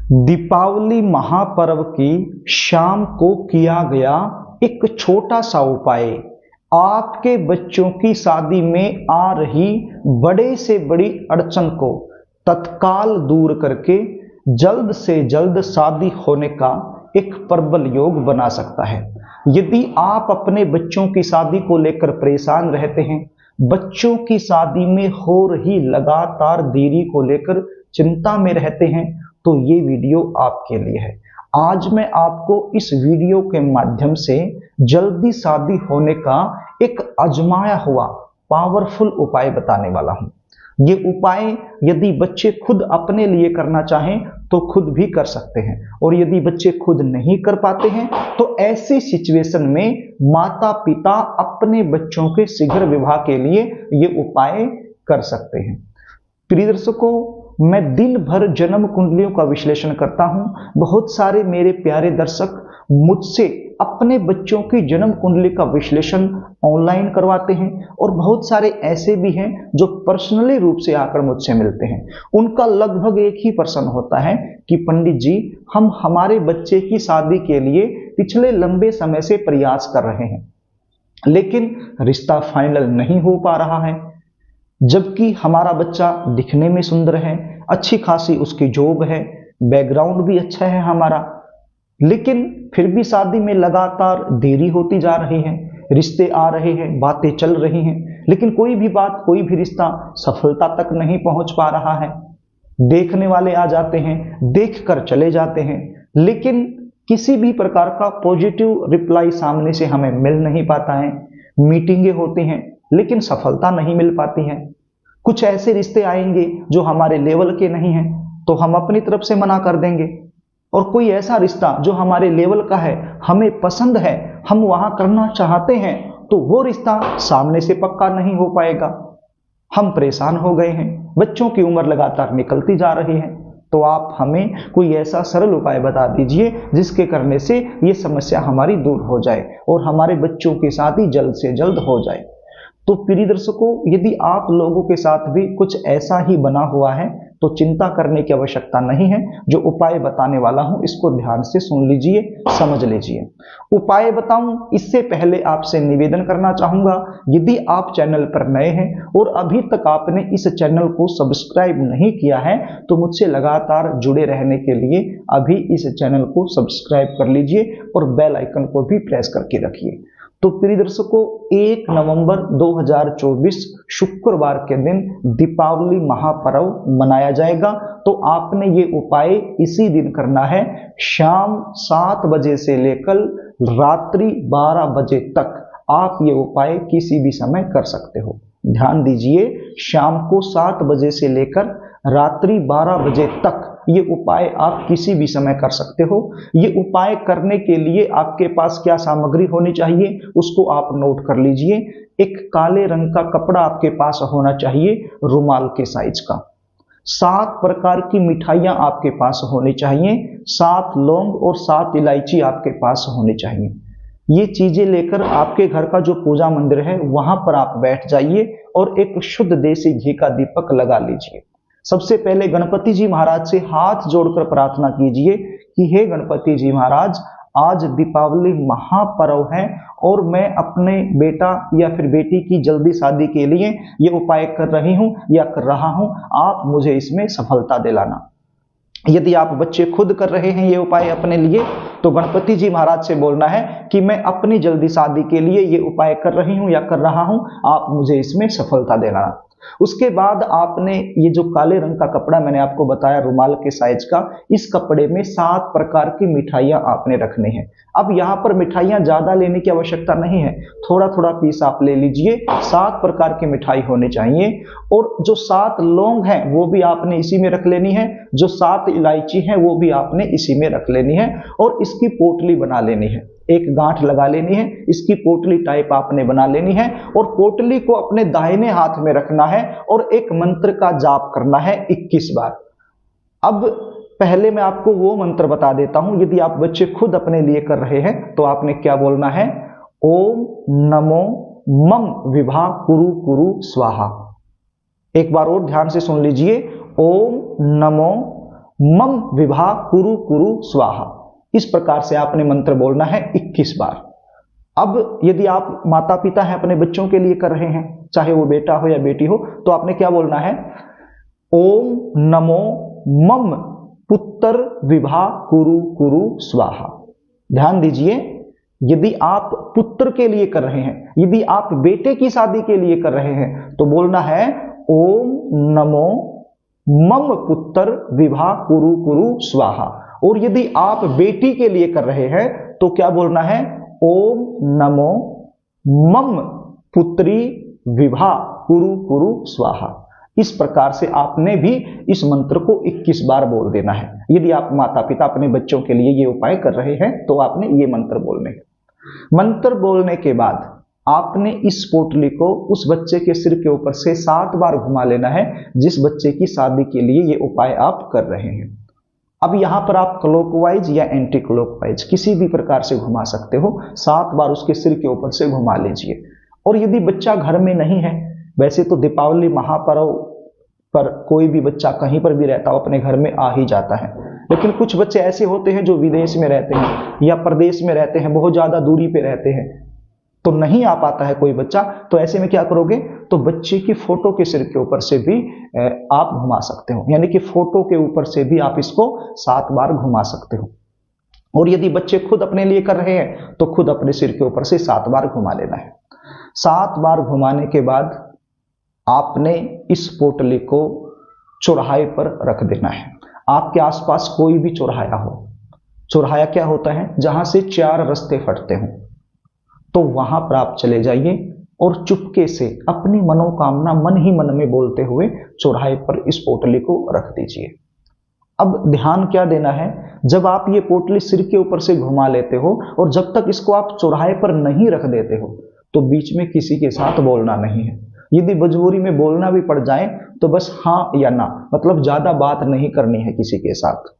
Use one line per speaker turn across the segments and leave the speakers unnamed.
दीपावली महापर्व की शाम को किया गया एक छोटा सा उपाय आपके बच्चों की शादी में आ रही बड़े से बड़ी अड़चन को तत्काल दूर करके जल्द से जल्द शादी होने का एक प्रबल योग बना सकता है। यदि आप अपने बच्चों की शादी को लेकर परेशान रहते हैं, बच्चों की शादी में हो रही लगातार देरी को लेकर चिंता में रहते हैं, तो ये वीडियो आपके लिए है। आज मैं आपको इस वीडियो के माध्यम से जल्दी शादी होने का एक आजमाया हुआ पावरफुल उपाय बताने वाला हूं। ये उपाय यदि बच्चे खुद अपने लिए करना चाहें तो खुद भी कर सकते हैं, और यदि बच्चे खुद नहीं कर पाते हैं तो ऐसी सिचुएशन में माता पिता अपने बच्चों के शीघ्र विवाह के लिए ये उपाय कर सकते हैं। प्रिय दर्शकों, मैं दिन भर जन्म कुंडलियों का विश्लेषण करता हूं। बहुत सारे मेरे प्यारे दर्शक मुझसे अपने बच्चों की जन्म कुंडली का विश्लेषण ऑनलाइन करवाते हैं, और बहुत सारे ऐसे भी हैं जो पर्सनली रूप से आकर मुझसे मिलते हैं। उनका लगभग एक ही प्रश्न होता है कि पंडित जी, हम हमारे बच्चे की शादी के लिए पिछले लंबे समय से प्रयास कर रहे हैं, लेकिन रिश्ता फाइनल नहीं हो पा रहा है, जबकि हमारा बच्चा दिखने में सुंदर है, अच्छी खासी उसकी जॉब है, बैकग्राउंड भी अच्छा है हमारा, लेकिन फिर भी शादी में लगातार देरी होती जा रही है। रिश्ते आ रहे हैं, बातें चल रही हैं, लेकिन कोई भी बात, कोई भी रिश्ता सफलता तक नहीं पहुंच पा रहा है। देखने वाले आ जाते हैं, देखकर चले जाते हैं, लेकिन किसी भी प्रकार का पॉजिटिव रिप्लाई सामने से हमें मिल नहीं पाता है। मीटिंगें होती हैं, लेकिन सफलता नहीं मिल पाती है। कुछ ऐसे रिश्ते आएंगे जो हमारे लेवल के नहीं हैं, तो हम अपनी तरफ से मना कर देंगे, और कोई ऐसा रिश्ता जो हमारे लेवल का है, हमें पसंद है, हम वहां करना चाहते हैं, तो वो रिश्ता सामने से पक्का नहीं हो पाएगा। हम परेशान हो गए हैं, बच्चों की उम्र लगातार निकलती जा रही है, तो आप हमें कोई ऐसा सरल उपाय बता दीजिए जिसके करने से ये समस्या हमारी दूर हो जाए और हमारे बच्चों की शादी जल्द से जल्द हो जाए। तो प्रिय दर्शकों, यदि आप लोगों के साथ भी कुछ ऐसा ही बना हुआ है तो चिंता करने की आवश्यकता नहीं है। जो उपाय बताने वाला हूं इसको ध्यान से सुन लीजिए, समझ लीजिए। उपाय बताऊं इससे पहले आपसे निवेदन करना चाहूंगा, यदि आप चैनल पर नए हैं और अभी तक आपने इस चैनल को सब्सक्राइब नहीं किया है तो मुझसे लगातार जुड़े रहने के लिए अभी इस चैनल को सब्सक्राइब कर लीजिए और बेल आइकन को भी प्रेस करके रखिए। तो प्रिय दर्शकों, 1 नवंबर 2024 शुक्रवार के दिन दीपावली महापर्व मनाया जाएगा, तो आपने ये उपाय इसी दिन करना है। शाम 7 बजे से लेकर रात्रि 12 बजे तक आप ये उपाय किसी भी समय कर सकते हो। ध्यान दीजिए, शाम को 7 बजे से लेकर रात्रि 12 बजे तक ये उपाय आप किसी भी समय कर सकते हो। ये उपाय करने के लिए आपके पास क्या सामग्री होनी चाहिए उसको आप नोट कर लीजिए। एक काले रंग का कपड़ा आपके पास होना चाहिए, रुमाल के साइज का। 7 प्रकार की मिठाइयां आपके पास होनी चाहिए, 7 लौंग और 7 इलायची आपके पास होनी चाहिए। ये चीजें लेकर आपके घर का जो पूजा मंदिर है वहां पर आप बैठ जाइए और एक शुद्ध देसी घी का दीपक लगा लीजिए। सबसे पहले गणपति जी महाराज से हाथ जोड़कर प्रार्थना कीजिए कि हे गणपति जी महाराज, आज दीपावली महापर्व है और मैं अपने बेटा या फिर बेटी की जल्दी शादी के लिए ये उपाय कर रही हूं या कर रहा हूं, आप मुझे इसमें सफलता दिलाना। यदि आप बच्चे खुद कर रहे हैं ये उपाय अपने लिए, तो गणपति जी महाराज से बोलना है कि मैं अपनी जल्दी शादी के लिए ये उपाय कर रही हूं या कर रहा हूं, आप मुझे इसमें सफलता दिलाना। उसके बाद आपने ये जो काले रंग का कपड़ा मैंने आपको बताया रुमाल के साइज का, इस कपड़े में 7 प्रकार की मिठाइयां आपने रखनी है। अब यहाँ पर मिठाइयां ज्यादा लेने की आवश्यकता नहीं है, थोड़ा थोड़ा पीस आप ले लीजिए। 7 प्रकार की मिठाई होनी चाहिए, और जो 7 लौंग हैं वो भी आपने इसी में रख लेनी है, जो 7 इलायची है वो भी आपने इसी में रख लेनी है, और इसकी पोटली बना लेनी है। एक गांठ लगा लेनी है, इसकी पोटली टाइप आपने बना लेनी है, और पोटली को अपने दाहिने हाथ में रखना है और एक मंत्र का जाप करना है 21 बार। अब पहले मैं आपको वो मंत्र बता देता हूं, यदि आप बच्चे खुद अपने लिए कर रहे हैं तो आपने क्या बोलना है, ओम नमो मम विभा कुरु कुरु स्वाहा। एक बार और ध्यान से सुन लीजिए, ओम नमो मम विभा कुरु कुरु स्वाहा। इस प्रकार से आपने मंत्र बोलना है 21 बार। अब यदि आप माता पिता हैं, अपने बच्चों के लिए कर रहे हैं, चाहे वो बेटा हो या बेटी हो, तो आपने क्या बोलना है, ओम नमो मम पुत्र विभा कुरु कुरु स्वाहा। ध्यान दीजिए, यदि आप पुत्र के लिए कर रहे हैं, यदि आप बेटे की शादी के लिए कर रहे हैं, तो बोलना है ओम नमो मम पुत्र विभा कुरु कुरु स्वाहा। और यदि आप बेटी के लिए कर रहे हैं तो क्या बोलना है, ओम नमो मम पुत्री विभा कुरु कुरु स्वाहा। इस प्रकार से आपने भी इस मंत्र को 21 बार बोल देना है। यदि आप माता पिता अपने बच्चों के लिए ये उपाय कर रहे हैं तो आपने ये मंत्र बोलने हैं। मंत्र बोलने के बाद आपने इस पोटली को उस बच्चे के सिर के ऊपर से 7 बार घुमा लेना है, जिस बच्चे की शादी के लिए ये उपाय आप कर रहे हैं। अब यहां पर आप क्लॉकवाइज या एंटी क्लॉकवाइज किसी भी प्रकार से घुमा सकते हो। 7 बार उसके सिर के ऊपर से घुमा लीजिए। और यदि बच्चा घर में नहीं है, वैसे तो दीपावली महापर्व पर कोई भी बच्चा कहीं पर भी रहता हो अपने घर में आ ही जाता है, लेकिन कुछ बच्चे ऐसे होते हैं जो विदेश में रहते हैं या प्रदेश में रहते हैं, बहुत ज्यादा दूरी पे रहते हैं, तो नहीं आ पाता है कोई बच्चा, तो ऐसे में क्या करोगे, तो बच्चे की फोटो के सिर के ऊपर से भी आप घुमा सकते हो, यानी कि फोटो के ऊपर से भी आप इसको 7 बार घुमा सकते हो। और यदि बच्चे खुद अपने लिए कर रहे हैं तो खुद अपने सिर के ऊपर से 7 बार घुमा लेना है। 7 बार घुमाने के बाद आपने इस पोटली को चौराहे पर रख देना है। आपके आसपास कोई भी चौराहा हो, चौराहा क्या होता है, जहां से 4 रास्ते फटते हों, तो वहां पर आप चले जाइए और चुपके से अपनी मनोकामना मन ही मन में बोलते हुए चौराहे पर इस पोटली को रख दीजिए। अब ध्यान क्या देना है, जब आप ये पोटली सिर के ऊपर से घुमा लेते हो और जब तक इसको आप चौराहे पर नहीं रख देते हो, तो बीच में किसी के साथ बोलना नहीं है। यदि मजबूरी में बोलना भी पड़ जाए तो बस हाँ या ना, मतलब ज्यादा बात नहीं करनी है किसी के साथ।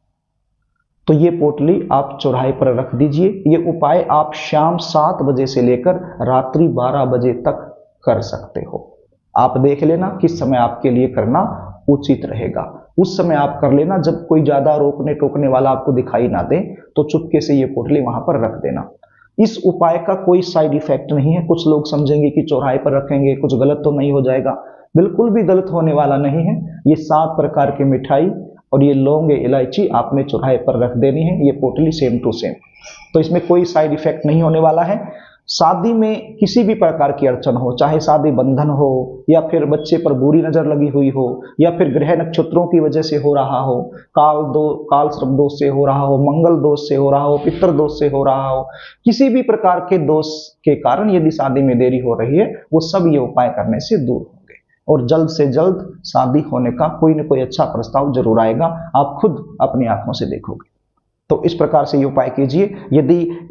तो ये पोटली आप चौराहे पर रख दीजिए। ये उपाय आप शाम 7 बजे से लेकर रात्रि 12 बजे तक कर सकते हो। आप देख लेना किस समय आपके लिए करना उचित रहेगा। उस समय आप कर लेना जब कोई ज्यादा रोकने टोकने वाला आपको दिखाई ना दे, तो चुपके से ये पोटली वहां पर रख देना। इस उपाय का कोई साइड इफेक्ट नहीं है। कुछ लोग समझेंगे कि चौराहे पर रखेंगे कुछ गलत तो नहीं हो जाएगा, बिल्कुल भी गलत होने वाला नहीं है। ये 7 प्रकार की मिठाई और ये लौंग इलायची आपने चौराहे पर रख देनी है, ये पोटली सेम टू सेम, तो इसमें कोई साइड इफेक्ट नहीं होने वाला है। शादी में किसी भी प्रकार की अड़चन हो, चाहे शादी बंधन हो या फिर बच्चे पर बुरी नजर लगी हुई हो या फिर ग्रह नक्षत्रों की वजह से हो रहा हो, काल सर्प दोष से हो रहा हो, मंगल दोष से हो रहा हो, पितृ दोष से हो रहा हो, किसी भी प्रकार के दोष के कारण यदि शादी में देरी हो रही है, वो सब ये उपाय करने से दूर होंगे और जल्द से जल्द शादी होने का कोई न कोई अच्छा प्रस्ताव जरूर आएगा, आप खुद अपनी आंखों से देखोगे। तो इस प्रकार से ये उपाय कीजिए। यदि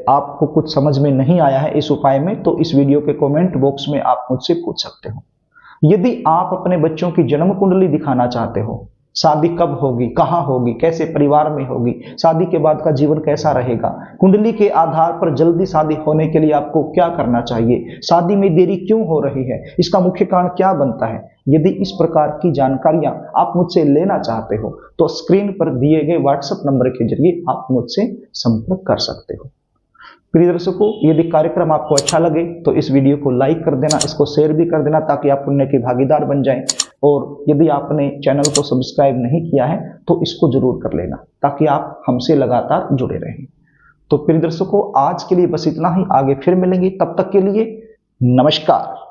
आपको कुछ समझ में नहीं आया है इस उपाय में, तो इस वीडियो के कमेंट बॉक्स में आप मुझसे पूछ सकते हो। यदि आप अपने बच्चों की जन्म कुंडली दिखाना चाहते हो, शादी कब होगी, कहाँ होगी, कैसे परिवार में होगी, शादी के बाद का जीवन कैसा रहेगा, कुंडली के आधार पर जल्दी शादी होने के लिए आपको क्या करना चाहिए, शादी में देरी क्यों हो रही है, इसका मुख्य कारण क्या बनता है, यदि इस प्रकार की जानकारियां आप मुझसे लेना चाहते हो तो स्क्रीन पर दिए गए व्हाट्सएप नंबर के जरिए आप मुझसे संपर्क कर सकते हो। प्रिय दर्शकों, यदि कार्यक्रम आपको अच्छा लगे तो इस वीडियो को लाइक कर देना, इसको शेयर भी कर देना ताकि आप पुण्य के भागीदार बन जाएं। और यदि आपने चैनल को सब्सक्राइब नहीं किया है तो इसको जरूर कर लेना ताकि आप हमसे लगातार जुड़े रहें। तो प्रिय दर्शकों, आज के लिए बस इतना ही, आगे फिर मिलेंगे, तब तक के लिए नमस्कार।